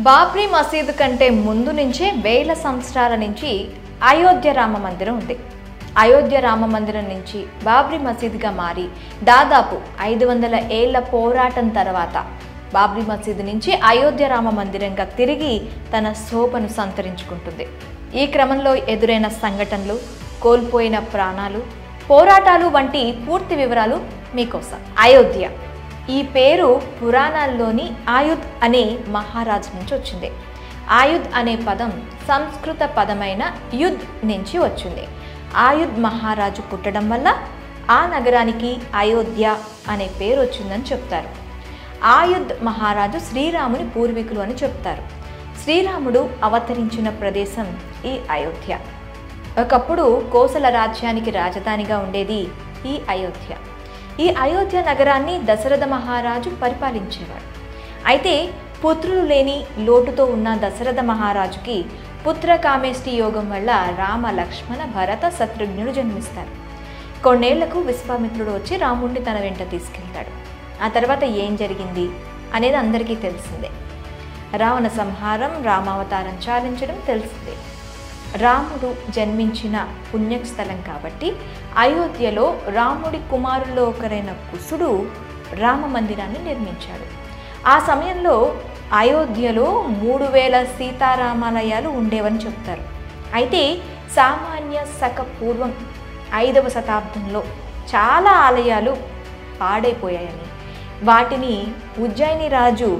బాబ్రీ మసీదు కంటే ముందు నుంచే వేల సంవత్సరాల నుంచి అయోధ్య రామ మందిరం ఉంది. అయోధ్య రామ మందిరం నుంచి బాబ్రీ మసీదుగా మారి దాదాపు 500 ఏళ్ల పోరాటం తర్వాత బాబ్రీ మసీదు నుంచి అయోధ్య రామ మందిరంగా తిరిగి తన శోభను సంతరించుకుంటుంది. ఈ క్రమంలో ఎదురైన సంఘటనలు, కోల్పోయిన ప్రాణాలు, పోరాటాలు వంటి పూర్తి వివరాలు మీకోసం. అయోధ్య ఈ పేరు పురాణాల్లోని ఆయుధ్ అనే మహారాజు నుంచి వచ్చింది. ఆయుధ్ అనే పదం సంస్కృత పదమైన యుద్ధ్ నుంచి వచ్చింది. ఆయుధ్ మహారాజు పుట్టడం వల్ల ఆ నగరానికి అయోధ్య అనే పేరు వచ్చిందని చెప్తారు. ఆయుధ్ మహారాజు శ్రీరాముని పూర్వీకులు అని చెప్తారు. శ్రీరాముడు అవతరించిన ప్రదేశం ఈ అయోధ్య. ఒకప్పుడు కోసల రాజ్యానికి రాజధానిగా ఉండేది ఈ అయోధ్య. ఈ అయోధ్య నగరాన్ని దశరథ మహారాజు పరిపాలించేవాడు. అయితే పుత్రులు లేని లోటుతో ఉన్న దశరథ మహారాజుకి పుత్రకామేష్టి యోగం వల్ల రామ, లక్ష్మణ, భరత, శత్రుఘ్నుడు జన్మిస్తారు. కొన్నేళ్లకు విశ్వామిత్రుడు వచ్చి రాముడిని తన వెంట తీసుకెళ్తాడు. ఆ తర్వాత ఏం జరిగింది అనేది అందరికీ తెలిసిందే. రావణ సంహారం, రామావతారం చాలించడం తెలిసిందే. రాముడు జన్మించిన పుణ్యస్థలం కాబట్టి అయోధ్యలో రాముడి కుమారుల్లో ఒకరైన కుశుడు రామ మందిరాన్ని నిర్మించాడు. ఆ సమయంలో అయోధ్యలో 3000 సీతారామాలయాలు ఉండేవని చెప్తారు. అయితే సామాన్య శక పూర్వం 5వ శతాబ్దంలో చాలా ఆలయాలు పాడైపోయాయని, వాటిని ఉజ్జయిని రాజు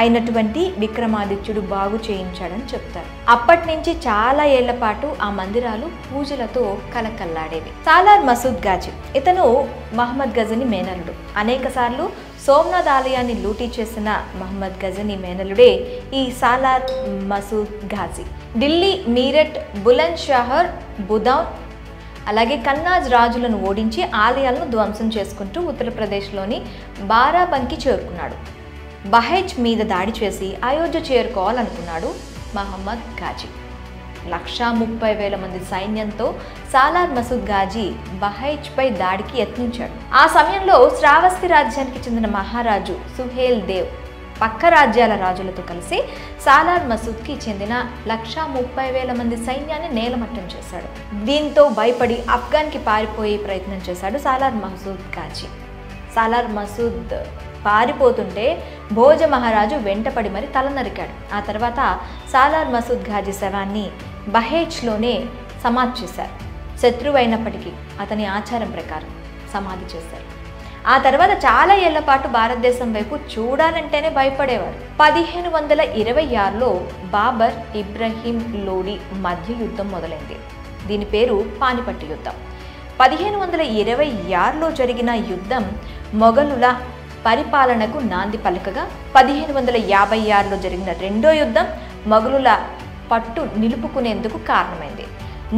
అయినటువంటి విక్రమాదిత్యుడు బాగు చేయించాడని చెప్తారు. అప్పటి నుంచి చాలా ఏళ్ల పాటు ఆ మందిరాలు పూజలతో కలకల్లాడేవి. సాలార్ మసూద్ ఘాజీ ఇతను మహమ్మద్ గజని మేనల్లుడు. అనేక సార్లు సోమనాథ్ ఆలయాన్ని లూటీ చేసిన మహమ్మద్ గజని మేనలుడే ఈ సాలార్ మసూద్ ఘాజీ. ఢిల్లీ, మీరట్, బులంద్ షహర్, బుదౌన్ అలాగే కన్నాజ్ రాజులను ఓడించి ఆలయాలను ధ్వంసం చేసుకుంటూ ఉత్తరప్రదేశ్లోని బారాబంకి చేరుకున్నాడు. బహైజ్ మీద దాడి చేసి అయోధ్య చేరుకోవాలనుకున్నాడు మహమ్మద్ ఘాజీ. 130,000 మంది సైన్యంతో సాలార్ మసూద్ ఘాజీ బహైజ్పై దాడికి యత్నించాడు. ఆ సమయంలో శ్రావస్తి రాజ్యానికి చెందిన మహారాజు సుహేల్ దేవ్ పక్క రాజ్యాల రాజులతో కలిసి సాలార్ మసూద్కి చెందిన 130,000 మంది సైన్యాన్ని నేలమట్టం చేశాడు. దీంతో భయపడి ఆఫ్ఘన్కి పారిపోయే ప్రయత్నం చేశాడు సాలార్ మసూద్ ఘాజీ. సాలార్ మసూద్ పారిపోతుంటే భోజ మహారాజు వెంటపడి మరి తల నరికాడు. ఆ తర్వాత సాలార్ మసూద్ ఘాజీ శవాన్ని బహేజ్లోనే సమాధి చేశారు. శత్రువు అయినప్పటికీ అతని ఆచారం ప్రకారం సమాధి చేశారు. ఆ తర్వాత చాలా ఏళ్ల పాటు భారతదేశం వైపు చూడాలంటేనే భయపడేవారు. 1526లో బాబర్, ఇబ్రహీం లోడి మధ్య యుద్ధం మొదలైంది. దీని పేరు పానిపట్టు యుద్ధం. 1526లో జరిగిన యుద్ధం మొఘలుల పరిపాలనకు నాంది పలకగా 1556లో జరిగిన రెండో యుద్ధం మొఘలుల పట్టు నిలుపుకునేందుకు కారణమైంది.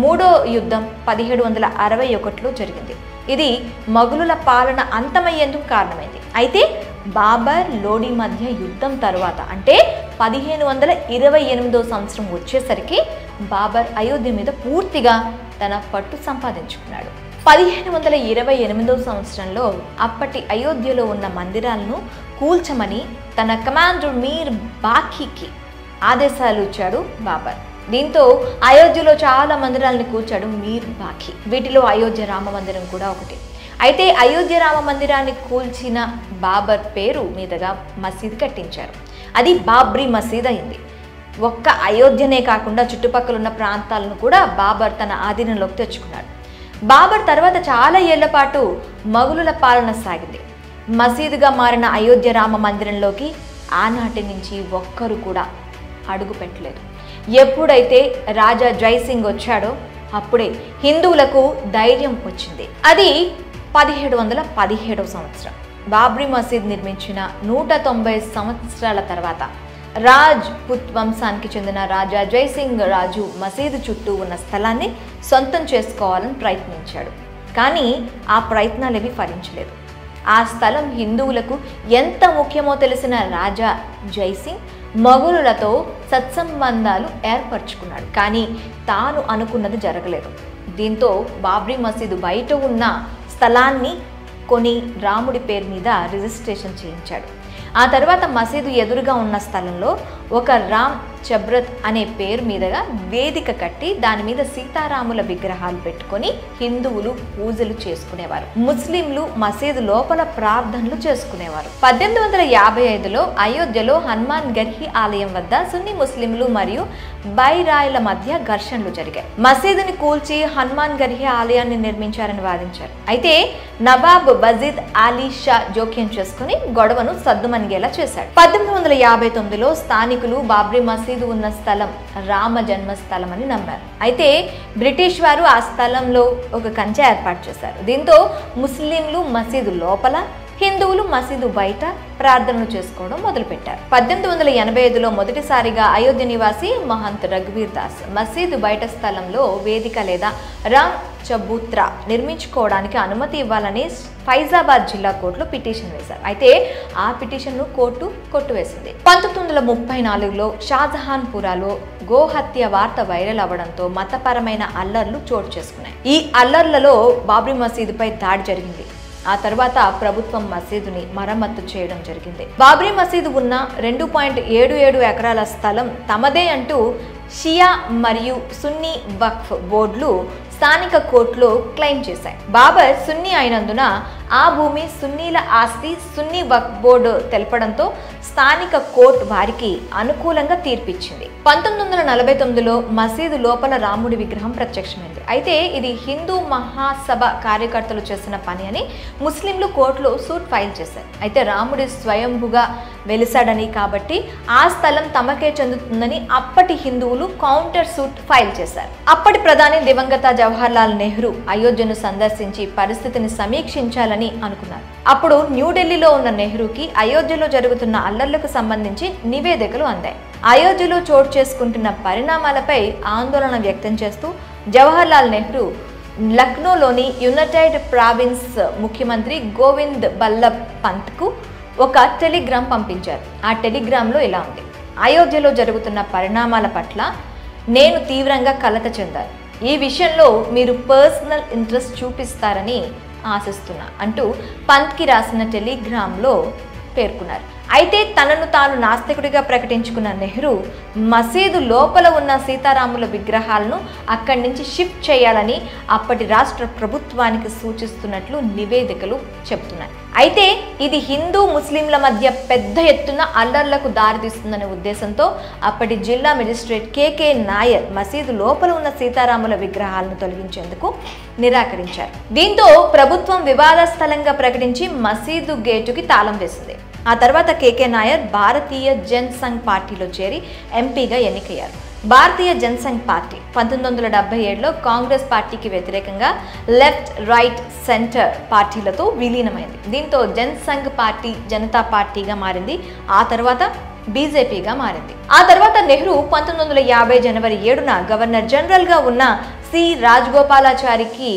మూడో యుద్ధం 1761లో జరిగింది. ఇది మొఘలుల పాలన అంతమయ్యేందుకు కారణమైంది. అయితే బాబర్, లోడి మధ్య యుద్ధం తరువాత అంటే 1528వ సంవత్సరం వచ్చేసరికి బాబర్ అయోధ్య మీద పూర్తిగా తన పట్టు సంపాదించుకున్నాడు. 1528వ సంవత్సరంలో అప్పటి అయోధ్యలో ఉన్న మందిరాలను కూల్చమని తన కమాండర్ మీర్ బాఖీకి ఆదేశాలు ఇచ్చాడు బాబర్. దీంతో అయోధ్యలో చాలా మందిరాలను కూల్చాడు మీర్ బాఖీ. వీటిలో అయోధ్య రామ మందిరం కూడా ఒకటి. అయితే అయోధ్య రామ మందిరాన్ని కూల్చిన బాబర్ పేరు మీదుగా మసీదు కట్టించారు. అది బాబ్రీ మసీద్ అయింది. ఒక్క అయోధ్యనే కాకుండా చుట్టుపక్కల ఉన్న ప్రాంతాలను కూడా బాబర్ తన ఆధీనంలోకి తెచ్చుకున్నాడు. బాబర్ తర్వాత చాలా ఏళ్ల పాటు మొఘలుల పాలన సాగింది. మసీదుగా మారిన అయోధ్య రామ మందిరంలోకి ఆనాటి నుంచి ఒక్కరు కూడా అడుగు పెట్టలేదు. ఎప్పుడైతే రాజా జైసింగ్ వచ్చాడో అప్పుడే హిందువులకు ధైర్యం వచ్చింది. అది 1717వ సంవత్సరం. బాబ్రీ మసీద్ నిర్మించిన 190 సంవత్సరాల తర్వాత రాజ్పుత్ వంశానికి చెందిన రాజా జైసింగ్ రాజు మసీదు చుట్టూ ఉన్న స్థలాన్ని సొంతం చేసుకోవాలని ప్రయత్నించాడు. కానీ ఆ ప్రయత్నాలేవి ఫలించలేదు. ఆ స్థలం హిందువులకు ఎంత ముఖ్యమో తెలిసిన రాజా జైసింగ్ మొఘలులతో సత్సంబంధాలు ఏర్పరచుకున్నాడు. కానీ తాను అనుకున్నది జరగలేదు. దీంతో బాబ్రీ మసీదు బయట ఉన్న స్థలాన్ని కొని రాముడి పేరు మీద రిజిస్ట్రేషన్ చేయించాడు. ఆ తర్వాత మసీదు ఎదురుగా ఉన్న స్థలంలో ఒక రామ్ చబ్రత్ అనే పేరు మీదుగా వేదిక కట్టి దాని మీద సీతారాముల విగ్రహాలు పెట్టుకొని హిందువులు పూజలు చేసుకునేవారు. ముస్లింలు మసీదు లోపల ప్రార్థనలు చేసుకునేవారు. 1855లో అయోధ్యలో హనుమాన్ గర్హి ఆలయం వద్ద సున్నీ ముస్లింలు మరియు బైరాయిల మధ్య ఘర్షణలు జరిగాయి. మసీదుని కూల్చి హనుమాన్ గర్హి ఆలయాన్ని నిర్మించారని వాదించారు. అయితే నవాబ్ బజీద్ అలీ షా జోక్యం చేసుకుని గొడవను సద్దుమణిగేలా చేశాడు. 1859లో స్థానికులు బాబ్రీ మసీదు ఉన్న స్థలం రామ జన్మస్థలం అని నమ్మారు. అయితే బ్రిటిష్ వారు ఆ స్థలంలో ఒక కంచె ఏర్పాటు చేశారు. దీంతో ముస్లింలు మసీదు లోపల, హిందువులు మసీదు బయట ప్రార్థనలు చేసుకోవడం మొదలుపెట్టారు. 1885లో మొదటిసారిగా అయోధ్య నివాసి మహంత్ రఘువీర్ దాస్ మసీదు బయట స్థలంలో వేదిక లేదా రామ్ చబూత్రా నిర్మించుకోవడానికి అనుమతి ఇవ్వాలని ఫైజాబాద్ జిల్లా కోర్టులో పిటిషన్ వేశారు. అయితే ఆ పిటిషన్ను కోర్టు కొట్టివేసింది. 1934లో షాజహాన్పురాలో గోహత్య వార్త వైరల్ అవ్వడంతో మతపరమైన అల్లర్లు చోటు చేసుకున్నాయి. ఈ అల్లర్లలో బాబ్రీ మసీదుపై దాడి జరిగింది. ఆ తర్వాత ప్రభుత్వం మసీదుని మరమ్మత్తు చేయడం జరిగింది. బాబ్రీ మసీదు ఉన్న 2.77 ఎకరాల స్థలం తమదే అంటూ షియా మరియు సున్నీ వక్ఫ్ బోర్డులు స్థానిక కోర్టులో క్లెయిమ్ చేశాయి. బాబర్ సున్నీ అయినందున ఆ భూమి సున్నీల ఆస్తి సున్నీ వక్ఫ్ బోర్డు తెలపడంతో స్థానిక కోర్టు వారికి అనుకూలంగా తీర్పిచ్చింది. 1949లో మసీదు లోపల రాముడి విగ్రహం ప్రత్యక్షమైంది. అయితే ఇది హిందూ మహాసభ కార్యకర్తలు చేసిన పని అని ముస్లింలు కోర్టులో సూట్ ఫైల్ చేశారు. అయితే రాముడి స్వయంభుగా వెలిసాడని కాబట్టి ఆ స్థలం తమకే చెందుతుందని అప్పటి హిందువులు కౌంటర్ సూట్ ఫైల్ చేశారు. అప్పటి ప్రధాని దివంగత జవహర్లాల్ నెహ్రూ అయోధ్యను సందర్శించి పరిస్థితిని సమీక్షించాలని అనుకున్నారు. అప్పుడు న్యూఢిల్లీలో ఉన్న నెహ్రూకి అయోధ్యలో జరుగుతున్న అల్లర్లకు సంబంధించి నివేదికలు అందాయి. అయోధ్యలో చోటు చేసుకుంటున్న పరిణామాలపై ఆందోళన వ్యక్తం చేస్తూ జవహర్లాల్ నెహ్రూ లక్నోలోని యునైటెడ్ ప్రావిన్స్ ముఖ్యమంత్రి గోవింద్ బల్లభ్ పంత్కు ఒక టెలిగ్రామ్ పంపించారు. ఆ టెలిగ్రామ్లో ఇలా ఉంది: అయోధ్యలో జరుగుతున్న పరిణామాల పట్ల నేను తీవ్రంగా కలత చెందాను. ఈ విషయంలో మీరు పర్సనల్ ఇంట్రెస్ట్ చూపిస్తారని ఆశిస్తున్నా అంటూ పంత్కి రాసిన టెలిగ్రామ్లో పేర్కొన్నారు. అయితే తనను తాను నాస్తికుడిగా ప్రకటించుకున్న నెహ్రూ మసీదు లోపల ఉన్న సీతారాముల విగ్రహాలను అక్కడి నుంచి షిఫ్ట్ చేయాలని అప్పటి రాష్ట్ర ప్రభుత్వానికి సూచిస్తున్నట్లు నివేదికలు చెబుతున్నాయి. అయితే ఇది హిందూ ముస్లింల మధ్య పెద్ద ఎత్తున అల్లర్లకు దారితీస్తుందనే ఉద్దేశంతో అప్పటి జిల్లా మెజిస్ట్రేట్ కేకే నాయర్ మసీదు లోపల ఉన్న సీతారాముల విగ్రహాలను తొలగించేందుకు నిరాకరించారు. దీంతో ప్రభుత్వం వివాదాస్పదంగా ప్రకటించి మసీదు గేటుకి తాళం వేసింది. ఆ తర్వాత కేకే నాయర్ భారతీయ జన్ సంఘ్ పార్టీలో చేరి ఎంపీగా ఎన్నికయ్యారు. భారతీయ జనసంఘ్ పార్టీ 1977లో కాంగ్రెస్ పార్టీకి వ్యతిరేకంగా లెఫ్ట్, రైట్, సెంటర్ పార్టీలతో విలీనమైంది. దీంతో జనసంఘ్ పార్టీ జనతా పార్టీగా మారింది. ఆ తర్వాత బీజేపీగా మారింది. ఆ తర్వాత నెహ్రూ 1950 జనవరి 7న గవర్నర్ జనరల్గా ఉన్న సి రాజగోపాలాచారికి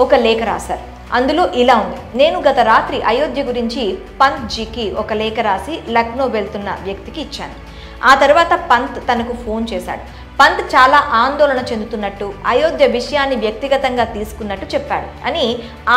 ఒక లేఖ రాశారు. అందులో ఇలా ఉంది: నేను గత రాత్రి అయోధ్య గురించి పంత్ జీకి ఒక లేఖ రాసి లక్నో వెళ్తున్న వ్యక్తికి ఇచ్చాను. ఆ తర్వాత పంత్ తనకు ఫోన్ చేశాడు. పంత్ చాలా ఆందోళన చెందుతున్నట్టు, అయోధ్య విషయాన్ని వ్యక్తిగతంగా తీసుకున్నట్టు చెప్పాడు అని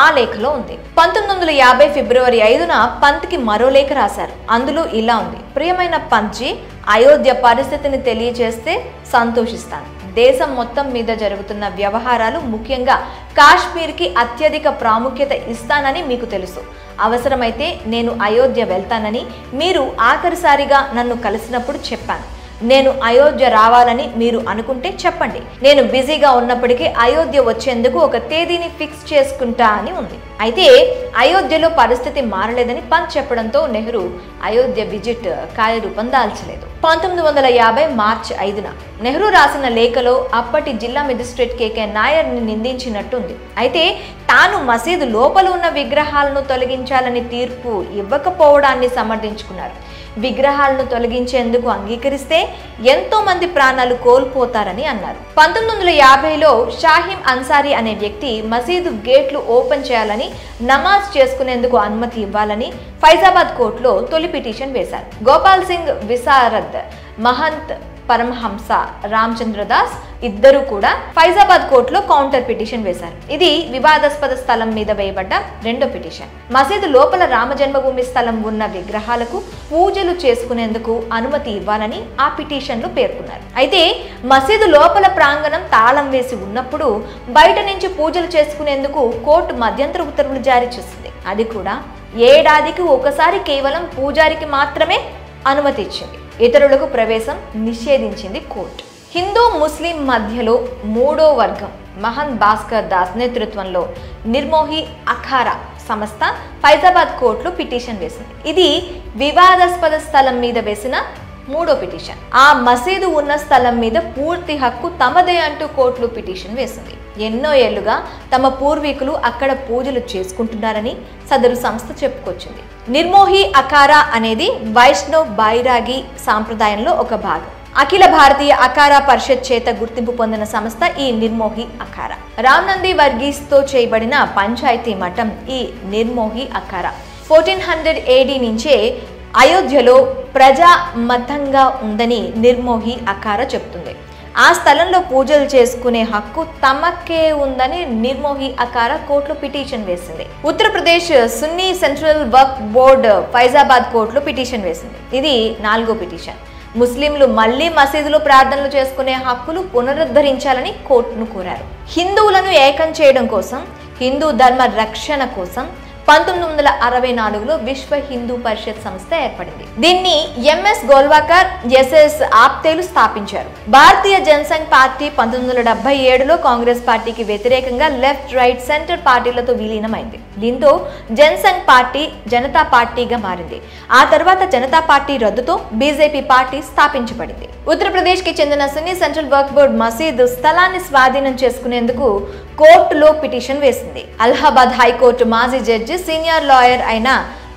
ఆ లేఖలో ఉంది. 1950 ఫిబ్రవరి 5న పంత్కి మరో లేఖ రాశారు. అందులో ఇలా ఉంది: ప్రియమైన పంత్జీ, అయోధ్య పరిస్థితిని తెలియజేస్తే సంతోషిస్తాను. దేశం మొత్తం మీద జరుగుతున్న వ్యవహారాలు, ముఖ్యంగా కాశ్మీర్కి అత్యధిక ప్రాముఖ్యత ఇస్తానని మీకు తెలుసు. అవసరమైతే నేను అయోధ్య వెళ్తానని మీరు ఆఖరిసారిగా నన్ను కలిసినప్పుడు చెప్పాను. నేను అయోధ్య రావాలని మీరు అనుకుంటే చెప్పండి. నేను బిజీగా ఉన్నప్పటికీ అయోధ్య వచ్చేందుకు ఒక తేదీని ఫిక్స్ చేసుకుంటా అని ఉంది. అయితే అయోధ్యలో పరిస్థితి మారలేదని పంత్ చెప్పడంతో నెహ్రూ అయోధ్య విజిట్ కార్యరూపం దాల్చలేదు. 1950 మార్చి 5న నెహ్రూ రాసిన లేఖలో అప్పటి జిల్లా మెజిస్ట్రేట్ కేకే నాయర్ని నిందించినట్టుంది. అయితే తాను మసీదు లోపల ఉన్న విగ్రహాలను తొలగించాలని తీర్పు ఇవ్వకపోవడాన్ని సమర్థించుకున్నారు. విగ్రహాలను తొలగించేందుకు అంగీకరిస్తే ఎంతో మంది ప్రాణాలు కోల్పోతారని అన్నారు. 1950లో షాహిం అన్సారీ అనే వ్యక్తి మసీదు గేట్లు ఓపెన్ చేయాలని, నమాజ్ చేసుకునేందుకు అనుమతి ఇవ్వాలని ఫైజాబాద్ కోర్టులో తొలి పిటిషన్ వేశారు. గోపాల్ సింగ్ విశారద్, మహంత్ పరమహంస రామచంద్ర దాస్ ఇద్దరు కూడా ఫైజాబాద్ కోర్టులో కౌంటర్ పిటిషన్ వేశారు. ఇది వివాదాస్పద స్థలం మీద వేయబడ్డ రెండో పిటిషన్. మసీదు లోపల రామ జన్మభూమి స్థలం ఉన్న విగ్రహాలకు పూజలు చేసుకునేందుకు అనుమతి ఇవ్వాలని ఆ పిటిషన్ లో పేర్కొన్నారు. అయితే మసీదు లోపల ప్రాంగణం తాళం వేసి ఉన్నప్పుడు బయట నుంచి పూజలు చేసుకునేందుకు కోర్టు మధ్యంతర ఉత్తర్వులు జారీ చేసింది. అది కూడా ఏడాదికి ఒకసారి కేవలం పూజారికి మాత్రమే అనుమతి ఇచ్చింది. ఇతరులకు ప్రవేశం నిషేధించింది కోర్టు. హిందూ ముస్లిం మధ్యలో మూడో వర్గం మహంత్ భాస్కర్ దాస్ నేతృత్వంలో నిర్మోహి అఖారా సంస్థ ఫైజాబాద్ కోర్టులో పిటిషన్ వేసింది. ఇది వివాదాస్పద స్థలం మీద వేసిన మూడో పిటిషన్. ఆ మసీదు ఉన్న స్థలం మీద పూర్తి హక్కు తమదే అంటూ కోర్టులో పిటిషన్ వేసింది. ఎన్నో ఏళ్లుగా తమ పూర్వీకులు అక్కడ పూజలు చేసుకుంటున్నారని సదరు సంస్థ చెప్పుకొచ్చింది. నిర్మోహి అఖారా అనేది వైష్ణవ్ బైరాగి సాంప్రదాయంలో ఒక భాగం. అఖిల భారతీయ అఖారా పరిషత్ చేత గుర్తింపు పొందిన సంస్థ ఈ నిర్మోహి అఖారా. రామ్నంది వర్గీస్ తో చేయబడిన పంచాయతీ మఠం ఈ నిర్మోహి అఖారా. 1400 AD నుంచే అయోధ్యలో ప్రజా మతంగా ఉందని నిర్మోహి అఖారా చెప్తుంది. ఆ స్థలంలో పూజలు చేసుకునే హక్కు తమకే ఉందని నిర్మోహి అఖారా కోర్టులో పిటిషన్ వేసింది. ఉత్తరప్రదేశ్ సున్నీ సెంట్రల్ వక్ఫ్ బోర్డు ఫైజాబాద్ కోర్టులో పిటిషన్ వేసింది. ఇది నాలుగో పిటిషన్. ముస్లింలు మళ్లీ మసీదులో ప్రార్థనలు చేసుకునే హక్కులు పునరుద్ధరించాలని కోర్టును కోరారు. హిందువులను ఏకం చేయడం కోసం, హిందూ ధర్మ రక్షణ కోసం 1964లో విశ్వ హిందూ పరిషత్ సంస్థ ఏర్పడింది. దీన్ని ఎంఎస్ గోల్వాకర్, ఎస్ఎస్ ఆప్తేలు స్థాపించారు. భారతీయ జనసంఘ్ పార్టీ 1977లో కాంగ్రెస్ పార్టీకి వ్యతిరేకంగా లెఫ్ట్, రైట్, సెంటర్ పార్టీలతో విలీనమైంది. దీంతో జనసంఘ్ పార్టీ జనతా పార్టీగా మారింది. ఆ తర్వాత జనతా పార్టీ రద్దుతో బీజేపీ పార్టీ స్థాపించబడింది. ఉత్తరప్రదేశ్ కి చెందిన సున్నీ సెంట్రల్ వక్ఫ్ బోర్డు మసీదు స్థలాన్ని స్వాధీనం చేసుకునేందుకు కోర్టులో పిటిషన్ వేసింది. అలహాబాద్ హైకోర్టు మాజీ జడ్జి, సీనియర్ లాయర్ అయిన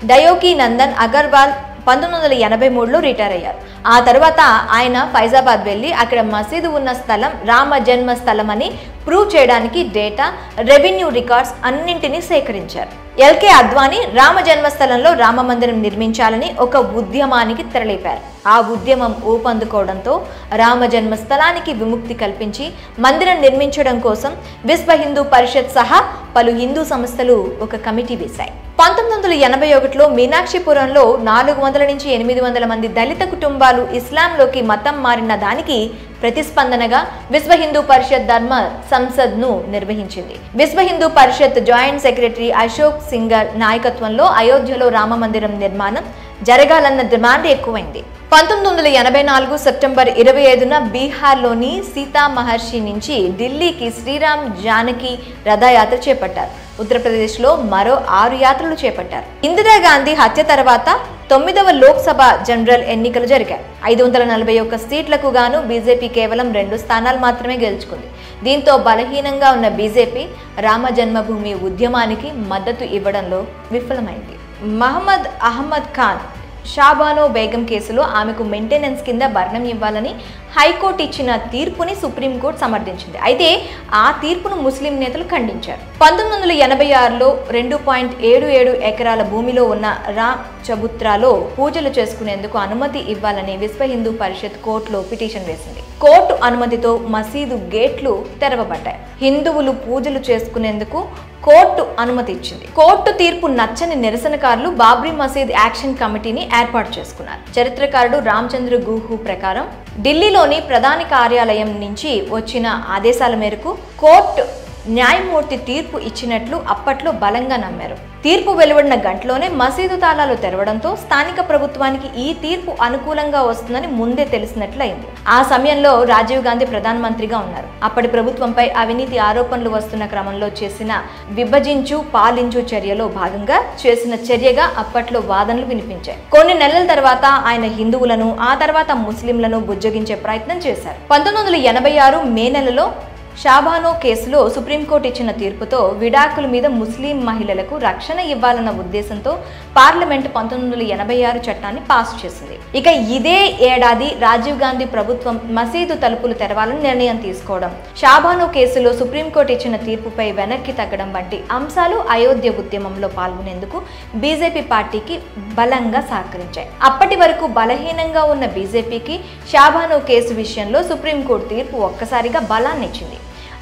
డయోకి నందన్ అగర్వాల్ 1983లో రిటైర్ అయ్యారు. ఆ తర్వాత ఆయన ఫైజాబాద్ వెళ్లి అక్కడ మసీదు ఉన్న స్థలం రామ జన్మ స్థలం అని ప్రూవ్ చేయడానికి డేటా, రెవెన్యూ రికార్డ్స్ అన్నింటినీ సేకరించారు. ఎల్కే అద్వానీ రామ జన్మస్థలంలో రామ మందిరం నిర్మించాలని ఒక ఉద్యమానికి తెరలేపారు. ఆ ఉద్యమం ఊపందుకోవడంతో రామ జన్మస్థలానికి విముక్తి కల్పించి మందిరం నిర్మించడం కోసం విశ్వ హిందూ పరిషత్ సహా పలు హిందూ సంస్థలు ఒక కమిటీ వేశాయి. 1981లో మీనాక్షిపురంలో 400 నుంచి 800 మంది దళిత కుటుంబాలు ఇస్లాంలోకి మతం మారిన దానికి ప్రతిస్పందనగా విశ్వ హిందూ పరిషత్ ధర్మ సంసద్ ను నిర్వహించింది. విశ్వ హిందూ పరిషత్ జాయింట్ సెక్రటరీ అశోక్ సింగర్ నాయకత్వంలో అయోధ్యలో రామ మందిరం నిర్మాణం జరగాలన్న డిమాండ్ ఎక్కువైంది. 1984 సెప్టెంబర్ 25న బీహార్లోని సీతా మహర్షి నుంచి ఢిల్లీకి శ్రీరామ్ జానకి రథయాత్ర చేపట్టారు. ఉత్తరప్రదేశ్లో మరో 6 యాత్రలు చేపట్టారు. ఇందిరాగాంధీ హత్య తర్వాత 9వ లోక్సభ జనరల్ ఎన్నికలు జరిగాయి. 541 సీట్లకు గాను బీజేపీ కేవలం 2 స్థానాలు మాత్రమే గెలుచుకుంది. దీంతో బలహీనంగా ఉన్న బీజేపీ రామ జన్మభూమి ఉద్యమానికి మద్దతు ఇవ్వడంలో విఫలమైంది. మహమ్మద్ అహ్మద్ ఖాన్ షాబానో బేగం కేసులో ఆమెకు మెయింటెనెన్స్ కింద భరణం ఇవ్వాలని హైకోర్టు ఇచ్చిన తీర్పుని సుప్రీంకోర్టు సమర్థించింది. అయితే ఆ తీర్పును ముస్లిం నేతలు ఖండించారు. 1986లో 2.77 ఎకరాల భూమిలో ఉన్న రామ్ చబుత్రాలో పూజలు చేసుకునేందుకు అనుమతి ఇవ్వాలని విశ్వ హిందూ పరిషత్ కోర్టులో పిటిషన్ వేసింది. కోర్టు అనుమతితో మసీదు గేట్లు తెరవబడ్డాయి. హిందువులు పూజలు చేసుకునేందుకు కోర్టు అనుమతి ఇచ్చింది. కోర్టు తీర్పు నచ్చని నిరసనకారులు బాబ్రీ మసీద్ యాక్షన్ కమిటీని ఏర్పాటు చేసుకున్నారు. చరిత్రకారుడు రామచంద్ర గుహు ప్రకారం ఢిల్లీలోని ప్రధాన కార్యాలయం నుంచి వచ్చిన ఆదేశాల మేరకు కోర్టు న్యాయమూర్తి తీర్పు ఇచ్చినట్లు అప్పట్లో బలంగా నమ్మారు. తీర్పు వెలువడిన గంటలోనే మసీదు తాళాలు తెరవడంతో స్థానిక ప్రభుత్వానికి ఈ తీర్పు అనుకూలంగా వస్తుందని ముందే తెలిసినట్లయింది. ఆ సమయంలో రాజీవ్ గాంధీ ప్రధానమంత్రిగా ఉన్నారు. అప్పటి ప్రభుత్వంపై అవినీతి ఆరోపణలు వస్తున్న క్రమంలో చేసిన విభజించు పాలించు చర్యలో భాగంగా చేసిన చర్యగా అప్పట్లో వాదనలు వినిపించాయి. కొన్ని నెలల తర్వాత ఆయన హిందువులను, ఆ తర్వాత ముస్లింలను బుజ్జగించే ప్రయత్నం చేశారు. 1986 మే నెలలో షాబానో కేసులో సుప్రీంకోర్టు ఇచ్చిన తీర్పుతో విడాకుల మీద ముస్లిం మహిళలకు రక్షణ ఇవ్వాలన్న ఉద్దేశంతో పార్లమెంట్ 1986 చట్టాన్ని పాస్ చేసింది. ఇక ఇదే ఏడాది రాజీవ్ గాంధీ ప్రభుత్వం మసీదు తలుపులు తెరవాలని నిర్ణయం తీసుకోవడం, షాబానో కేసులో సుప్రీంకోర్టు ఇచ్చిన తీర్పుపై వెనక్కి తగ్గడం వంటి అంశాలు అయోధ్య ఉద్యమంలో పాల్గొనేందుకు బీజేపీ పార్టీకి బలంగా సహకరించాయి. అప్పటి వరకు బలహీనంగా ఉన్న బీజేపీకి షాబానో కేసు విషయంలో సుప్రీంకోర్టు తీర్పు ఒక్కసారిగా బలాన్నిచ్చింది.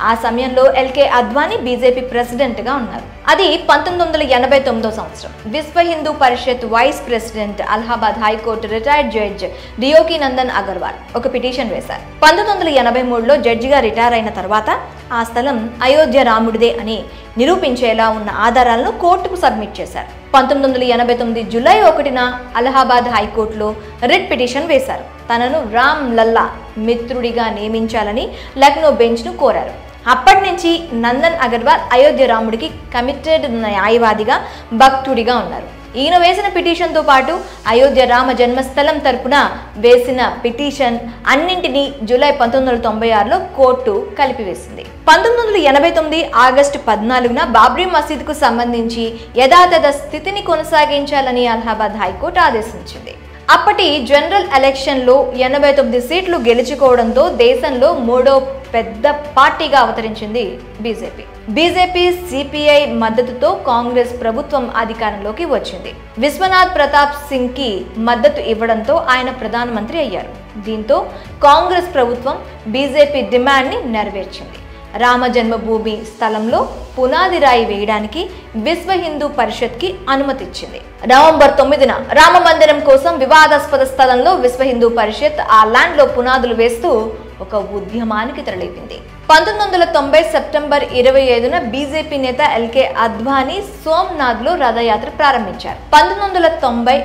ఆ సమయంలో ఎల్కే అద్వానీ బీజేపీ ప్రెసిడెంట్ గా ఉన్నారు. అది 1989 సంవత్సరం. Vishwa Hindu Parishad vice president, Allahabad high court retired judge Deoki Nandan Agarwal ఒక పిటిషన్ వేశారు. 1983లో జడ్జిగా రిటైర్ అయిన తర్వాత ఆ స్థలం అయోధ్య రాముడిదే అని నిరూపించేలా ఉన్న ఆధారాలను కోర్టుకు సబ్మిట్ చేశారు. 1989 జూలై 1న అలహాబాద్ హైకోర్టులో రిట్ పిటిషన్ వేశారు. తనను రామ్ లల్లా మిత్రుడిగా నియమించాలని లక్నో బెంచ్ను కోరారు. అప్పటి నుంచి నందన్ అగర్వాల్ అయోధ్య రాముడికి కమిటెడ్ న్యాయవాదిగా, భక్తుడిగా ఉన్నారు. ఈయన వేసిన పిటిషన్తో పాటు అయోధ్య రామ జన్మస్థలం తరపున వేసిన పిటిషన్ అన్నింటినీ జూలై 1996లో కోర్టు కలిపివేసింది. 1989 ఆగస్టు 14న బాబ్రీ మసీదుకు సంబంధించి యథాతథ స్థితిని కొనసాగించాలని అలహాబాద్ హైకోర్టు ఆదేశించింది. అప్పటి జనరల్ ఎలక్షన్లో 89 సీట్లు గెలుచుకోవడంతో దేశంలో మూడో పెద్ద పార్టీగా అవతరించింది బీజేపీ. సిపిఐ మద్దతుతో కాంగ్రెస్ ప్రభుత్వం అధికారంలోకి వచ్చింది. విశ్వనాథ్ ప్రతాప్ సింగ్ కి మద్దతు ఇవ్వడంతో ఆయన ప్రధానమంత్రి అయ్యారు. దీంతో కాంగ్రెస్ ప్రభుత్వం బీజేపీ డిమాండ్ ని నెరవేర్చింది. రామ జన్మభూమి స్థలంలో పునాది రాయి వేయడానికి విశ్వ హిందూ పరిషత్ కి అనుమతిచ్చింది. నవంబర్ 9న రామ మందిరం కోసం వివాదాస్పద స్థలంలో విశ్వ హిందూ పరిషత్ ఆ ల్యాండ్ లో పునాదులు వేస్తూ ఒక ఉద్యమానికి తెరలేపింది. 1990 సెప్టెంబర్ 25న బీజేపీ నేత ఎల్కే అద్వానీ సోమనాథ్ లో రథయాత్ర ప్రారంభించారు. 1990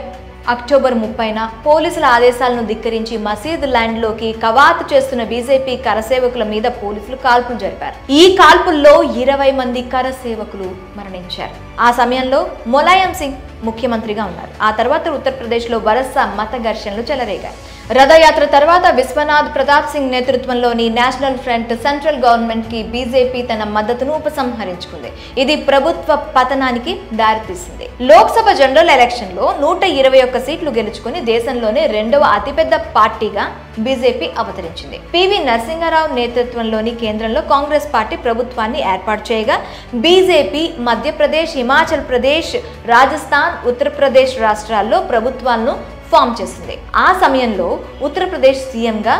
అక్టోబర్ 30న పోలీసుల ఆదేశాలను ధిక్కరించి మసీద్ ల్యాండ్ లోకి కవాతు చేస్తున్న బీజేపీ కరసేవకుల మీద పోలీసులు కాల్పులు జరిపారు. ఈ కాల్పుల్లో 20 మంది కరసేవకులు మరణించారు. ఆ సమయంలో ములాయం సింగ్ ముఖ్యమంత్రిగా ఉన్నారు. ఆ తర్వాత ఉత్తరప్రదేశ్లో వరుస మత ఘర్షణలు చెలరేగాయి. రథయాత్ర తర్వాత విశ్వనాథ్ ప్రతాప్ సింగ్ నేతృత్వంలోని నేషనల్ ఫ్రంట్ సెంట్రల్ గవర్నమెంట్ కి బీజేపీ తన మద్దతును ఉపసంహరించుకుంది. ఇది ప్రభుత్వ పతనానికి దారితీసింది. లోక్సభ జనరల్ ఎలక్షన్ లో 121 సీట్లు గెలుచుకుని దేశంలోనే రెండవ అతిపెద్ద పార్టీగా బీజేపీ అవతరించింది. పివి నరసింహారావు నేతృత్వంలోని కేంద్రంలో కాంగ్రెస్ పార్టీ ప్రభుత్వాన్ని ఏర్పాటు చేయగా బీజేపీ మధ్యప్రదేశ్, హిమాచల్ ప్రదేశ్, రాజస్థాన్, ఉత్తరప్రదేశ్ రాష్ట్రాల్లో ప్రభుత్వాలను ఫామ్ చేసింది. ఆ సమయంలో ఉత్తరప్రదేశ్ సీఎంగా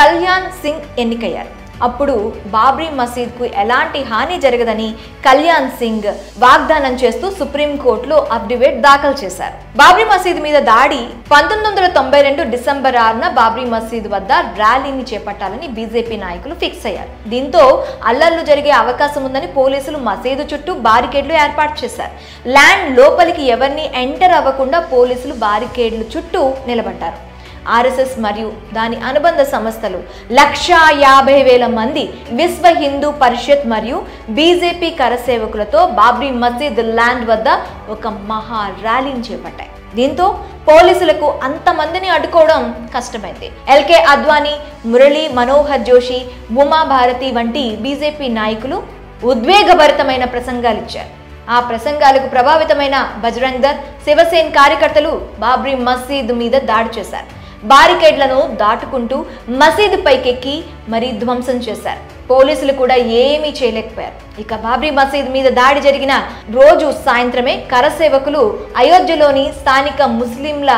కళ్యాణ్ సింగ్ ఎన్నికయ్యారు. అప్పుడు బాబ్రీ మసీద్కు ఎలాంటి హాని జరగదని కళ్యాణ్ సింగ్ వాగ్దానం చేస్తూ సుప్రీంకోర్టులో అఫిడవిట్ దాఖలు చేశారు. బాబ్రీ మసీద్ మీద దాడి 1992 డిసెంబర్ 6న బాబ్రీ మసీద్ వద్ద ర్యాలీని చేపట్టాలని బీజేపీ నాయకులు ఫిక్స్ అయ్యారు. దీంతో అల్లర్లు జరిగే అవకాశం ఉందని పోలీసులు మసీదు చుట్టూ బారికేడ్లు ఏర్పాటు చేశారు. ల్యాండ్ లోపలికి ఎవరిని ఎంటర్ అవ్వకుండా పోలీసులు బారికేడ్లు చుట్టూ నిలబడ్డారు. ఆర్ఎస్ఎస్ మరియు దాని అనుబంధ సంస్థలు 150,000 మంది విశ్వ హిందూ పరిషత్ మరియు బీజేపీ కరసేవకులతో బాబ్రీ మసీద్ ల్యాండ్ వద్ద ఒక మహా ర్యాలీని చేపట్టాయి. దీంతో పోలీసులకు అంతమందిని అడ్డుకోవడం కష్టమైంది. ఎల్కే అద్వానీ, మురళీ మనోహర్ జోషి, ఉమా భారతి వంటి బీజేపీ నాయకులు ఉద్వేగభరితమైన ప్రసంగాలు ఇచ్చారు. ఆ ప్రసంగాలకు ప్రభావితమైన బజరంగ్ దళ్, శివసేన కార్యకర్తలు బాబ్రీ మసీద్ మీద దాడి చేశారు. బారికేడ్లను దాటుకుంటూ మసీదు పైకెక్కి మరీ ధ్వంసం చేశారు. పోలీసులు కూడా ఏమీ చేయలేకపోయారు. ఇక బాబ్రీ మసీద్ మీద దాడి జరిగిన రోజు సాయంత్రమే కరసేవకులు అయోధ్యలోని స్థానిక ముస్లింల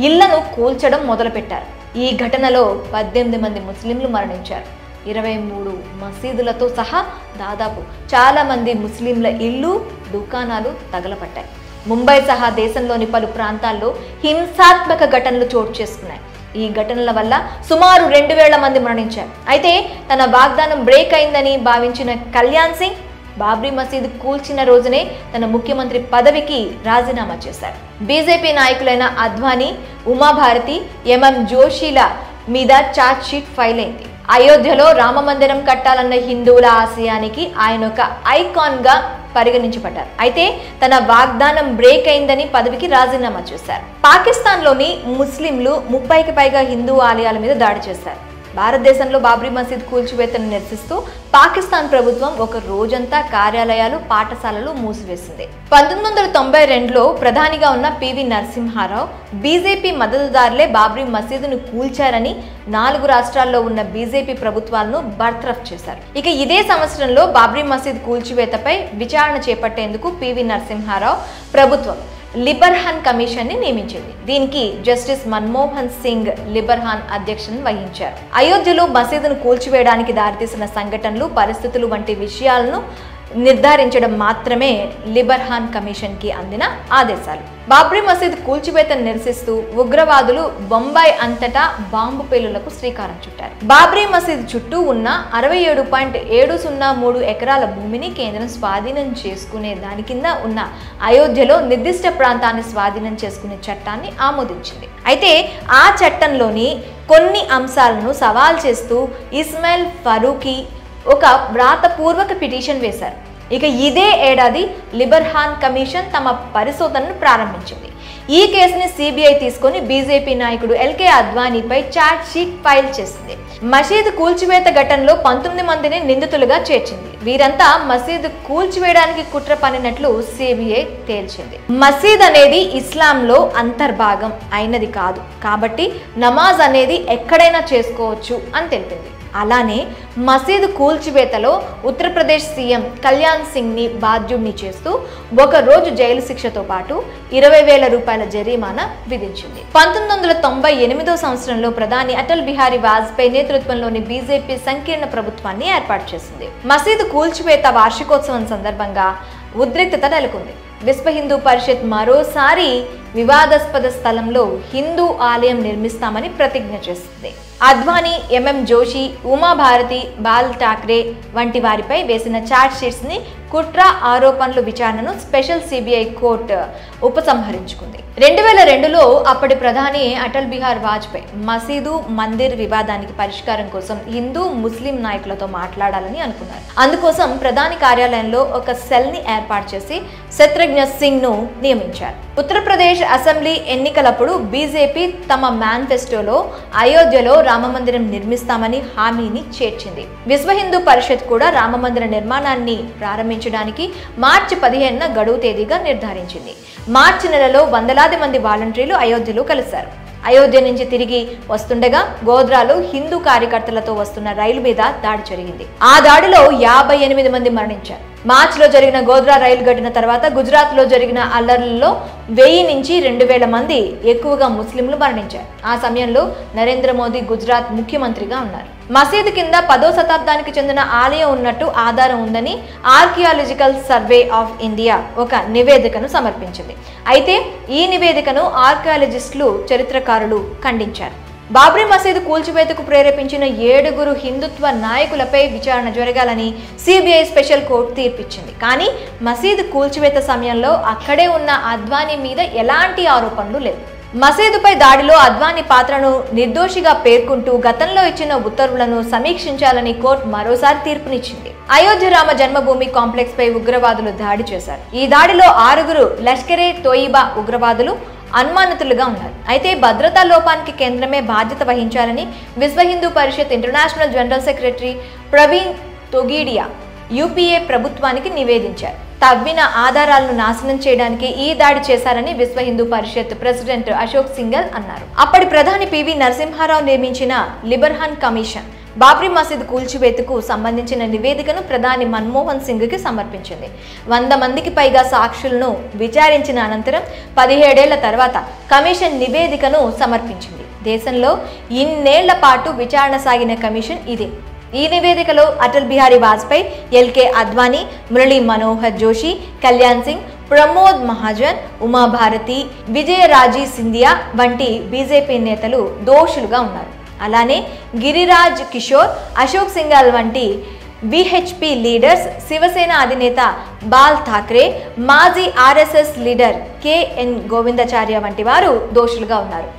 ఇళ్లను కూల్చడం మొదలుపెట్టారు. ఈ ఘటనలో 18 మంది ముస్లింలు మరణించారు. 23 మసీదులతో సహా దాదాపు చాలా మంది ముస్లింల ఇళ్ళు, దుకాణాలు తగలపట్టాయి. ముంబై సహా దేశంలోని పలు ప్రాంతాల్లో హింసాత్మక ఘటనలు చోటు చేసుకున్నాయి. ఈ ఘటనల వల్ల సుమారు 2,000 మంది మరణించారు. అయితే తన వాగ్దానం బ్రేక్ అయిందని భావించిన కళ్యాణ్ సింగ్ బాబ్రీ మసీదు కూల్చిన రోజునే తన ముఖ్యమంత్రి పదవికి రాజీనామా చేశారు. బీజేపీ నాయకులైన అద్వానీ, ఉమాభారతి, ఎంఎం జోషిల మీద ఛార్జ్ షీట్ ఫైల్ అయింది. అయోధ్యలో రామ మందిరం కట్టాలన్న హిందువుల ఆశయానికి ఆయన ఒక ఐకాన్ గా పరిగణించబడ్డారు. అయితే తన వాగ్దానం బ్రేక్ అయిందని పదవికి రాజీనామా చేశారు. పాకిస్తాన్లోని ముస్లింలు 30కి పైగా హిందూ ఆలయాల మీద దాడి చేశారు. భారతదేశంలో బాబ్రీ మసీద్ కూల్చివేతను నిరసిస్తూ పాకిస్తాన్ ప్రభుత్వం ఒక రోజంతా కార్యాలయాలు, పాఠశాలలు మూసివేసింది. 1992లో ప్రధానిగా ఉన్న పివి నరసింహారావు బీజేపీ మద్దతుదారులే బాబ్రీ మసీదును కూల్చారని 4 రాష్ట్రాల్లో ఉన్న బీజేపీ ప్రభుత్వాలను బర్తరఫ్ చేశారు. ఇక ఇదే సంవత్సరంలో బాబ్రీ మసీద్ కూల్చివేతపై విచారణ చేపట్టేందుకు పివి నరసింహారావు ప్రభుత్వం లిబర్హాన్ కమిషన్ ని నియమించింది. దీనికి జస్టిస్ మన్మోహన్ సింగ్ లిబర్హాన్ అధ్యక్షతన వహించారు. అయోధ్యలో మసీదును కూల్చివేయడానికి దారితీసిన సంఘటనలు, పరిస్థితులు వంటి విషయాలను నిర్ధారించడం మాత్రమే లిబర్హాన్ కమిషన్ కి అందిన ఆదేశాలు. బాబ్రీ మసీద్ కూల్చివేతను నిరసిస్తూ ఉగ్రవాదులు బొంబాయి అంతటా బాంబు పేలులకు శ్రీకారం చుట్టారు. బాబ్రీ మసీద్ చుట్టూ ఉన్న 67.703 ఎకరాల భూమిని కేంద్రం స్వాధీనం చేసుకునే దాని కింద ఉన్న అయోధ్యలో నిర్దిష్ట ప్రాంతాన్ని స్వాధీనం చేసుకునే చట్టాన్ని ఆమోదించింది. అయితే ఆ చట్టంలోని కొన్ని అంశాలను సవాల్ చేస్తూ ఇస్మాయిల్ ఫరూఖీ ఒక వ్రాతపూర్వక పిటిషన్ వేశారు. ఇక ఇదే ఏడాది లిబర్హాన్ కమిషన్ తమ పరిశోధనను ప్రారంభించింది. ఈ కేసుని సిబిఐ తీసుకొని బీజేపీ నాయకుడు ఎల్కే అద్వానీపై ఛార్జ్ షీట్ ఫైల్ చేసింది. మసీదు కూల్చివేత ఘటనలో 19 మందిని నిందితులుగా చేర్చింది. వీరంతా మసీదు కూల్చివేయడానికి కుట్ర పన్నినట్లు సిబిఐ తేల్చింది. మసీద్ అనేది ఇస్లాంలో అంతర్భాగం అయినది కాదు, కాబట్టి నమాజ్ అనేది ఎక్కడైనా చేసుకోవచ్చు అని తెలిపింది. అలానే మసీదు కూల్చివేతలో ఉత్తరప్రదేశ్ సీఎం కళ్యాణ్ సింగ్ ని బాధ్యుడిని చేస్తూ 1 రోజు జైలు శిక్షతో పాటు 20,000 రూపాయల జరిమానా విధించింది. 1998 సంవత్సరంలో ప్రధాని అటల్ బిహారీ వాజ్పేయి నేతృత్వంలోని బీజేపీ సంకీర్ణ ప్రభుత్వాన్ని ఏర్పాటు చేసింది. మసీదు కూల్చివేత వార్షికోత్సవం సందర్భంగా ఉద్రిక్తత నెలకొంది. విశ్వ హిందూ పరిషత్ మరోసారి వివాదాస్పద స్థలంలో హిందూ ఆలయం నిర్మిస్తామని ప్రతిజ్ఞ చేసింది. అద్వానీ, ఎంఎం జోషి, ఉమాభారతి, బాల్ ఠాక్రే వంటి వారిపై వేసిన ఛార్జ్ షీట్స్ ని కుట్ర ఆరోపణలు విచారణను స్పెషల్ సిబిఐ కోర్టు ఉపసంహరించుకుంది. 2002లో అప్పటి ప్రధాని అటల్ బిహారీ వాజ్పేయి మసీదు, మందిర్ వివాదానికి పరిష్కారం కోసం హిందూ, ముస్లిం నాయకులతో మాట్లాడాలని అనుకున్నారు. అందుకోసం ప్రధాని కార్యాలయంలో ఒక సెల్ ని ఏర్పాటు చేసి శత్రుఘ్న సింగ్ ను నియమించారు. ఉత్తరప్రదేశ్ అసెంబ్లీ ఎన్నికలప్పుడు బీజేపీ తమ మేనిఫెస్టోలో అయోధ్యలో రామమందిరం నిర్మిస్తామని హామీని చేర్చింది. విశ్వ హిందూ పరిషత్ కూడా రామమందిర నిర్మాణాన్ని ప్రారంభించడానికి మార్చి 15న గడువు తేదీగా నిర్ధారించింది. మార్చి నెలలో వందలాది మంది వాలంటీర్లు అయోధ్యలో కలిశారు. అయోధ్య నుంచి తిరిగి వస్తుండగా గోధ్రాలో హిందూ కార్యకర్తలతో వస్తున్న రైలు మీద దాడి జరిగింది. ఆ దాడిలో 58 మంది మరణించారు. మార్చిలో జరిగిన గోధ్రా రైలు ఘటన తర్వాత గుజరాత్ లో జరిగిన అల్లర్లలో 1000 నుంచి 2000 మంది ఎక్కువగా ముస్లింలు మరణించారు. ఆ సమయంలో నరేంద్ర మోదీ గుజరాత్ ముఖ్యమంత్రిగా ఉన్నారు. మసీదు కింద 10వ శతాబ్దానికి చెందిన ఆలయం ఉన్నట్టు ఆధారం ఉందని ఆర్కియాలజికల్ సర్వే ఆఫ్ ఇండియా ఒక నివేదికను సమర్పించింది. అయితే ఈ నివేదికను ఆర్కియాలజిస్టులు, చరిత్రకారులు ఖండించారు. బాబ్రీ మసీదు కూల్చివేతకు ప్రేరేపించిన 7 హిందుత్వ నాయకులపై విచారణ జరగాలని సిబిఐ స్పెషల్ కోర్టు తీర్పిచ్చింది. కానీ మసీదు కూల్చివేత సమయంలో అక్కడే ఉన్న అద్వానీ మీద ఎలాంటి ఆరోపణలు లేవు. మసీదుపై దాడిలో అద్వానీ పాత్రను నిర్దోషిగా పేర్కొంటూ గతంలో ఇచ్చిన ఉత్తర్వులను సమీక్షించాలని కోర్టు మరోసారి తీర్పునిచ్చింది. అయోధ్య రామ జన్మభూమి కాంప్లెక్స్ పై ఉగ్రవాదులు దాడి చేశారు. ఈ దాడిలో 6 లష్కరే తోయిబా ఉగ్రవాదులు అనుమానితులుగా ఉన్నారు. అయితే భద్రతా లోపానికి కేంద్రమే బాధ్యత వహించాలని Vishwa Hindu Parishad international general secretary Praveen Togadia UPA ప్రభుత్వానికి నివేదించారు. తవ్విన ఆధారాలను నాశనం చేయడానికి ఈ దాడి చేశారని విశ్వ హిందూ పరిషత్ ప్రెసిడెంట్ అశోక్ సింఘల్ అన్నారు. అప్పటి ప్రధాని పివి నరసింహారావు నియమించిన లిబర్హాన్ కమిషన్ బాబ్రీ మసీద్ కూల్చివేతకు సంబంధించిన నివేదికను ప్రధాని మన్మోహన్ సింగ్ కి సమర్పించింది. 100 మందికి పైగా సాక్షులను విచారించిన అనంతరం 17 ఏళ్ల తర్వాత కమిషన్ నివేదికను సమర్పించింది. దేశంలో ఇన్నేళ్ల పాటు విచారణ సాగిన కమిషన్ ఇదే. ఈ నివేదికలో అటల్ బిహారీ వాజ్పేయి, ఎల్కే అద్వానీ, మురళీ మనోహర్ జోషి, కళ్యాణ్ సింగ్, ప్రమోద్ మహాజన్, ఉమాభారతి, విజయరాజీ సింధియా వంటి బీజేపీ నేతలు దోషులుగా ఉన్నారు. అలానే గిరిరాజ్ కిషోర్, అశోక్ సింఘాల్ వంటి బీహెచ్పీ లీడర్స్, శివసేన అధినేత బాల్ ఠాక్రే, మాజీ ఆర్ఎస్ఎస్ లీడర్ కెఎన్ గోవిందాచార్య వంటి వారు దోషులుగా ఉన్నారు.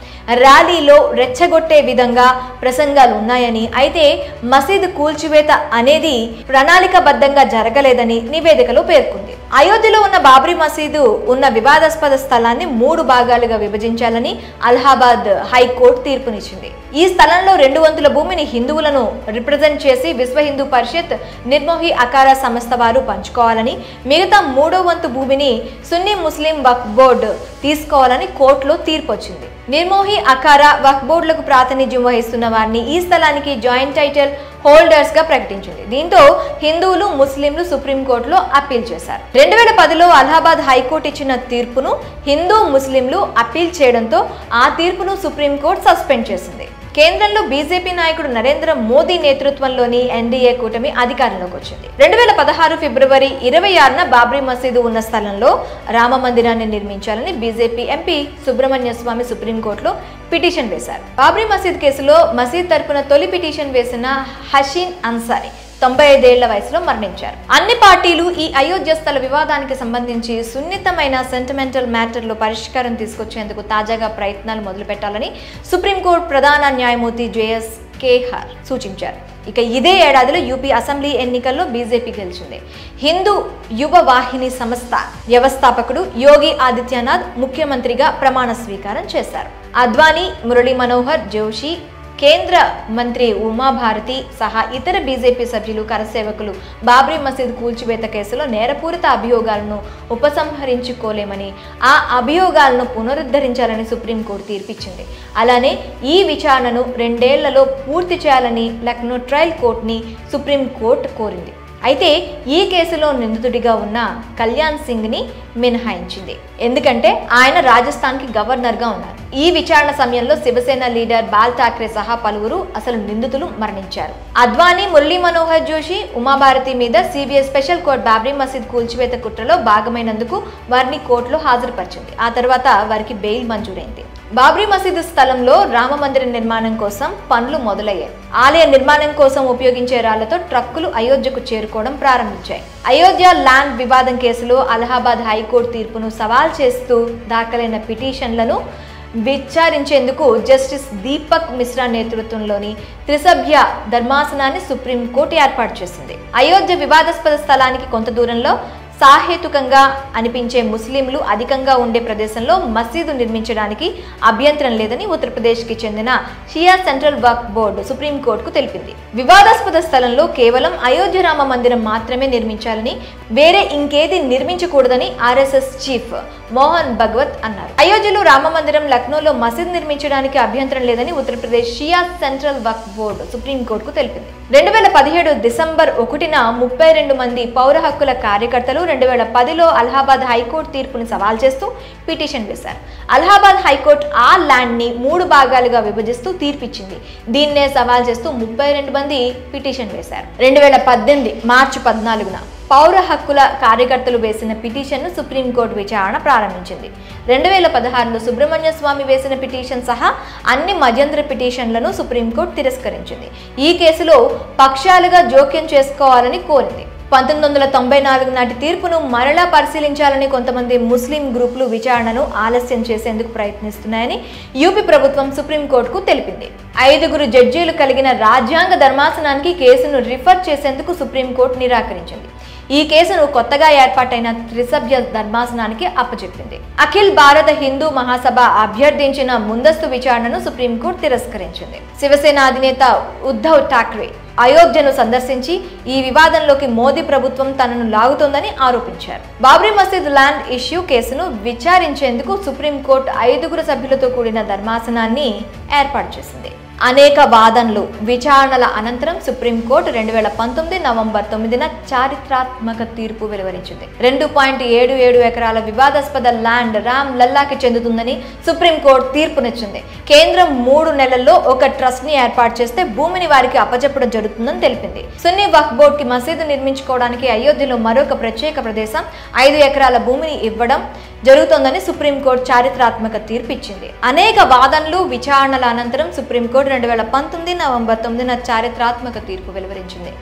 ర్యాలీలో రెచ్చగొట్టే విధంగా ప్రసంగాలు ఉన్నాయని, అయితే మసీదు కూల్చివేత అనేది ప్రణాళికాబద్ధంగా జరగలేదని నివేదికలో పేర్కొంది. అయోధ్యలో ఉన్న బాబ్రీ మసీదు ఉన్న వివాదాస్పద స్థలాన్ని 3 భాగాలుగా విభజించాలని అలహాబాద్ హైకోర్టు తీర్పునిచ్చింది. ఈ స్థలంలో 2 వంతుల భూమిని హిందువులను రిప్రజెంట్ చేసి విశ్వ హిందూ పరిషత్, నిర్మోహి అఖారా సంస్థ వారు పంచుకోవాలని, మిగతా 3వ వంతు భూమిని సున్నీ ముస్లిం వక్ఫ్ బోర్డు తీసుకోవాలని కోర్టులో తీర్పు వచ్చింది. నిర్మోహి అఖారా వక్ఫ్ బోర్డులకు ప్రాతినిధ్యం వహిస్తున్న వారిని ఈ స్థలానికి జాయింట్ టైటిల్ హోల్డర్స్ గా ప్రకటించింది. దీంతో హిందువులు, ముస్లింలు సుప్రీంకోర్టులో అప్పీల్ చేశారు. 2010లో అలహాబాద్ హైకోర్టు ఇచ్చిన తీర్పును హిందూ, ముస్లింలు అప్పీల్ చేయడంతో ఆ తీర్పును సుప్రీంకోర్టు సస్పెండ్ చేసింది. కేంద్రంలో బీజేపీ నాయకుడు నరేంద్ర మోదీ నేతృత్వంలోని ఎన్డీఏ కూటమి అధికారంలోకి వచ్చింది. 2016 ఫిబ్రవరి 26న బాబ్రీ మసీదు ఉన్న స్థలంలో రామ మందిరాన్ని నిర్మించాలని బీజేపీ ఎంపీ సుబ్రహ్మణ్య స్వామి సుప్రీంకోర్టులో పిటిషన్ వేశారు. బాబ్రీ మసీద్ కేసులో మసీద్ తరపున తొలి పిటిషన్ వేసిన హషీన్ అన్సారీ 95 ఏళ్ల వయసులో మరణించారు. అన్ని పార్టీలు ఈ అయోధ్య స్థల వివాదానికి సంబంధించి సున్నితమైన సెంటిమెంటల్ మ్యాటర్లో పరిష్కారం తీసుకొచ్చేందుకు తాజాగా ప్రయత్నాలు మొదలుపెట్టాలని సుప్రీంకోర్టు ప్రధాన న్యాయమూర్తి జేఎస్ కేహార్ సూచించారు. ఇక ఇదే ఏడాదిలో యూపీ అసెంబ్లీ ఎన్నికల్లో బీజేపీ గెలిచింది. హిందూ యువ వాహిని సంస్థ వ్యవస్థాపకుడు యోగి ఆదిత్యనాథ్ ముఖ్యమంత్రిగా ప్రమాణ స్వీకారం చేశారు. అద్వానీ, మురళీ మనోహర్ జోషి, కేంద్ర మంత్రి ఉమాభారతి సహా ఇతర బీజేపీ సభ్యులు, కరసేవకులు బాబ్రీ మసీద్ కూల్చివేత కేసులో నేరపూరిత అభియోగాలను ఉపసంహరించుకోలేమని, ఆ అభియోగాలను పునరుద్ధరించాలని సుప్రీంకోర్టు తీర్పిచ్చింది. అలానే ఈ విచారణను 2 ఏళ్లలో పూర్తి చేయాలని లక్నో ట్రయల్ కోర్టుని సుప్రీంకోర్టు కోరింది. అయితే ఈ కేసులో నిందితుడిగా ఉన్న కళ్యాణ్ సింగ్ ని మినహాయించింది. ఎందుకంటే ఆయన రాజస్థాన్కి గవర్నర్గా ఉన్నారు. ఈ విచారణ సమయంలో శివసేన లీడర్ బాల్ ఠాక్రే సహా పలువురు అసలు నిందితులు మరణించారు. అద్వానీ, మురళీ మనోహర్ జోషి, ఉమాభారతి మీద సిబిఐ స్పెషల్ కోర్టు బాబ్రీ మసీద్ కూల్చివేత కుట్రలో భాగమైనందుకు వారిని కోర్టులో హాజరుపరిచింది. ఆ తర్వాత వారికి బెయిల్ మంజూరైంది. బాబ్రీ మసీదు స్థలంలో రామ మందిర నిర్మాణం కోసం పనులు మొదలయ్యాయి. ఆలయ నిర్మాణం కోసం ఉపయోగించే రాళ్లతో ట్రక్కులు అయోధ్యకు చేరుకోవడం ప్రారంభించాయి. అయోధ్య ల్యాండ్ వివాదం కేసులో అలహాబాద్ హైకోర్టు తీర్పును సవాల్ చేస్తూ దాఖలైన పిటిషన్లను విచారించేందుకు జస్టిస్ దీపక్ మిశ్రా నేతృత్వంలోని త్రిసభ్య ధర్మాసనాన్ని సుప్రీంకోర్టు ఏర్పాటు చేసింది. అయోధ్య వివాదాస్పద స్థలానికి కొంత దూరంలో సాహేతుకంగా అనిపించే ముస్లింలు అధికంగా ఉండే ప్రదేశంలో మసీదు నిర్మించడానికి అభ్యంతరం లేదని ఉత్తరప్రదేశ్కి చెందిన షియా సెంట్రల్ వక్ఫ్ బోర్డు సుప్రీంకోర్టుకు తెలిపింది. వివాదాస్పద స్థలంలో కేవలం అయోధ్య రామ మందిరం మాత్రమే నిర్మించాలని, వేరే ఇంకేది నిర్మించకూడదని ఆర్ఎస్ఎస్ చీఫ్ మోహన్ భగవత్ అన్నారు. అయోధ్యలో రామ మందిరం, లక్నోలో మసీద్ నిర్మించడానికి అభ్యంతరం లేదని ఉత్తరప్రదేశ్ షియా సెంట్రల్ వక్ఫ్ బోర్డు సుప్రీంకోర్టుకు తెలిపింది. 2017 డిసెంబర్ 1న 32 మంది పౌర హక్కుల కార్యకర్తలు 2010లో అలహాబాద్ హైకోర్టు తీర్పుని సవాల్ చేస్తూ పిటిషన్ వేశారు. అలహాబాద్ హైకోర్టు ఆ ల్యాండ్ ని 3 భాగాలుగా విభజిస్తూ తీర్పిచ్చింది. దీన్నే సవాల్ చేస్తూ 32 మంది పిటిషన్ వేశారు. 2018 మార్చి 14న పౌర హక్కుల కార్యకర్తలు వేసిన పిటిషన్ను సుప్రీంకోర్టు విచారణ ప్రారంభించింది. 2016లో సుబ్రహ్మణ్య స్వామి వేసిన పిటిషన్ సహా అన్ని మధ్యంతర పిటిషన్లను సుప్రీంకోర్టు తిరస్కరించింది. ఈ కేసులో పక్షాలుగా జోక్యం చేసుకోవాలని కోరింది. 1994 నాటి తీర్పును మరలా పరిశీలించాలని కొంతమంది ముస్లిం గ్రూపులు విచారణను ఆలస్యం చేసేందుకు ప్రయత్నిస్తున్నాయని యూపీ ప్రభుత్వం సుప్రీంకోర్టుకు తెలిపింది. 5 జడ్జీలు కలిగిన రాజ్యాంగ ధర్మాసనానికి కేసును రిఫర్ చేసేందుకు సుప్రీంకోర్టు నిరాకరించింది. ఈ కేసును కొత్తగా ఏర్పాటైన త్రిసభ్య ధర్మాసనానికి అప్పచెప్పింది. అఖిల్ భారత హిందూ మహాసభ అభ్యర్థించిన ముందస్తు విచారణను సుప్రీంకోర్టు తిరస్కరించింది. శివసేన అధినేత ఉద్ధవ్ ఠాక్రే అయోధ్యను సందర్శించి ఈ వివాదంలోకి మోదీ ప్రభుత్వం తనను లాగుతోందని ఆరోపించారు. బాబ్రీ మసీద్ ల్యాండ్ ఇష్యూ కేసును విచారించేందుకు సుప్రీంకోర్టు 5 సభ్యులతో కూడిన ధర్మాసనాన్ని ఏర్పాటు చేసింది. అనేక వాదనలు, విచారణల అనంతరం సుప్రీంకోర్టు 2019 నవంబర్ 9న చారిత్రాత్మక తీర్పు వెలువరించింది. 2.77 ఎకరాల వివాదాస్పద ల్యాండ్ రామ్ లల్లాకి చెందుతుందని సుప్రీంకోర్టు తీర్పునిచ్చింది. కేంద్రం 3 నెలల్లో ఒక ట్రస్ట్ ని ఏర్పాటు చేస్తే భూమిని వారికి అప్పచెప్పడం జరుగుతుందని తెలిపింది. సున్నీ వక్ఫ్ బోర్డ్ కి మసీదు నిర్మించుకోవడానికి అయోధ్యలో మరొక ప్రత్యేక ప్రదేశం 5 ఎకరాల భూమిని ఇవ్వడం జరుగుతోందని సుప్రీంకోర్టు చారిత్రాత్మక తీర్పు ఇచ్చింది. అనేక వాదనలు విచారణల అనంతరం సుప్రీంకోర్టు 2019 నవంబర్ 9న చారిత్రాత్మక తీర్పు వెలువరించింది.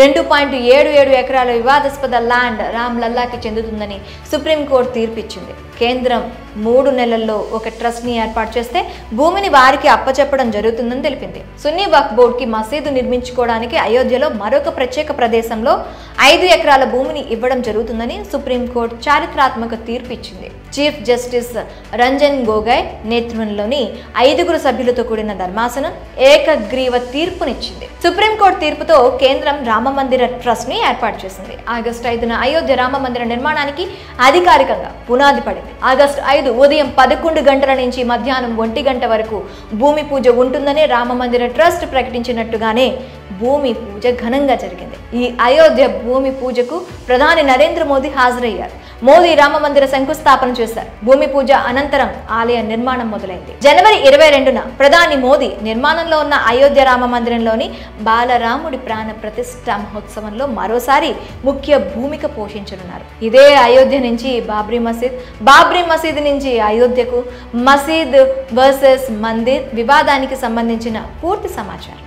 2.77 ఎకరాల వివాదాస్పద ల్యాండ్ రామ్లల్లాకి చెందుతుందని సుప్రీంకోర్టు తీర్పు ఇచ్చింది. కేంద్రం 3 నెలల్లో ఒక ట్రస్ట్ ని ఏర్పాటు చేస్తే భూమిని వారికి అప్పచెప్పడం జరుగుతుందని తెలిపింది. సున్నీ వక్ఫ్ బోర్డుకి మసీదు నిర్మించుకోవడానికి అయోధ్యలో మరొక ప్రత్యేక ప్రదేశంలో 5 ఎకరాల భూమిని ఇవ్వడం జరుగుతుందని సుప్రీంకోర్టు చారిత్రాత్మక తీర్పు ఇచ్చింది. చీఫ్ జస్టిస్ రంజన్ గొగోయ్ నేతృత్వంలోని 5 సభ్యులతో కూడిన ధర్మాసనం ఏకగ్రీవ తీర్పునిచ్చింది. సుప్రీంకోర్టు తీర్పుతో కేంద్రం రామమందిర ట్రస్ట్ ని ఏర్పాటు చేసింది. ఆగస్టు 5న అయోధ్య రామమందిర నిర్మాణానికి అధికారికంగా పునాది పడింది. ఆగస్టు 5 ఉదయం 11 గంటల నుంచి మధ్యాహ్నం 1 గంట వరకు భూమి పూజ ఉంటుందని రామమందిర ట్రస్ట్ ప్రకటించినట్టుగానే భూమి పూజ ఘనంగా జరిగింది. ఈ అయోధ్య భూమి పూజకు ప్రధాని నరేంద్ర మోదీ హాజరయ్యారు. మోదీ రామమందిర శంకుస్థాపన చేశారు. భూమి పూజ అనంతరం ఆలయ నిర్మాణం మొదలైంది. జనవరి 22న ప్రధాని మోదీ నిర్మాణంలో ఉన్న అయోధ్య రామ మందిరంలోని బాలరాముడి ప్రాణ ప్రతిష్ఠ మహోత్సవంలో మరోసారి ముఖ్య భూమిక పోషించనున్నారు. ఇదే అయోధ్య నుంచి బాబ్రీ మసీద్ నుంచి అయోధ్యకు మసీద్ వర్సెస్ మందిర్ వివాదానికి సంబంధించిన పూర్తి సమాచారం.